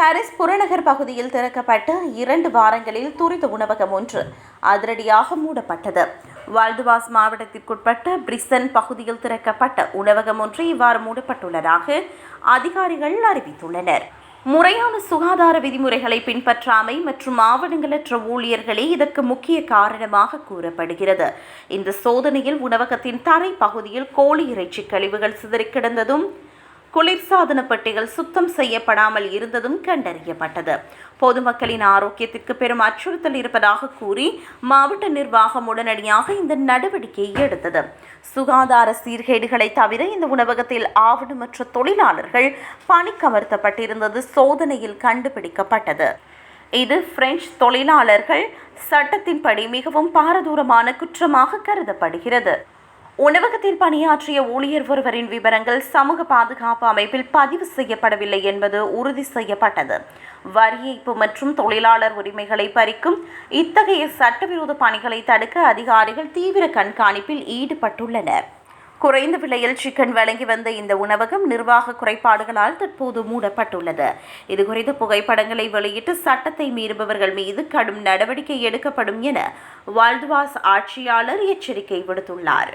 Paris புறநகர் பகுதியில் திறக்கப்பட்ட 2 வாரங்களில் துரித உணவகம் ஒன்று அதிரடியாக மூடப்பட்டது. வால்டுவாஸ் மாவட்டத்திற்குட்பட்ட பிரிசன் பகுதியில் திறக்கப்பட்ட உணவகம் ஒன்று இவ்வாறு மூடப்பட்டுள்ளதாக அதிகாரிகள் அறிவித்துள்ளனர். முறையான சுகாதார விதிமுறைகளை பின்பற்றாமை மற்றும் ஆவணங்களற்ற ஊழியர்களே இதற்கு முக்கிய காரணமாக கூறப்படுகிறது. இந்த சோதனையில் உணவகத்தின் தரை பகுதியில் கோழி இறைச்சி கழிவுகள் சிதறி கிடந்ததும் குளிர்சாதன பெட்டிகள் சுத்தம் செய்யப்படாமல் இருந்ததும் கண்டறியப்பட்டது. பொதுமக்களின் ஆரோக்கியத்திற்கு பெரும் அச்சுறுத்தல் இருப்பதாக கூறி மாவட்ட நிர்வாகம் உடனடியாக இந்த நடவடிக்கையை எடுத்தது. சுகாதார சீர்கேடுகளை தவிர இந்த உணவகத்தில் ஆவணமற்ற தொழிலாளர்கள் பணிக்கமர்த்தப்பட்டிருந்தது சோதனையில் கண்டுபிடிக்கப்பட்டது. இது பிரெஞ்சு தொழிலாளர்கள் சட்டத்தின்படி மிகவும் பாரதூரமான குற்றமாக கருதப்படுகிறது. உணவகத்தில் பணியாற்றிய ஊழியர் ஒருவரின் விவரங்கள் சமூக பாதுகாப்பு அமைப்பில் பதிவு செய்யப்படவில்லை என்பது உறுதி செய்யப்பட்டது. வரி ஏய்ப்பு மற்றும் தொழிலாளர் உரிமைகளை பறிக்கும் இத்தகைய சட்டவிரோத பணிகளை தடுக்க அதிகாரிகள் தீவிர கண்காணிப்பில் ஈடுபட்டுள்ளனர். குறைந்த விலையில் சிக்கன் வழங்கி வந்த இந்த உணவகம் நிர்வாக குறைபாடுகளால் தற்போது மூடப்பட்டுள்ளது. இதுகுறித்த புகைப்படங்களை வெளியிட்டு சட்டத்தை மீறுபவர்கள் மீது கடும் நடவடிக்கை எடுக்கப்படும் என வால்டுவாஸ் ஆட்சியாளர் எச்சரிக்கை விடுத்துள்ளார்.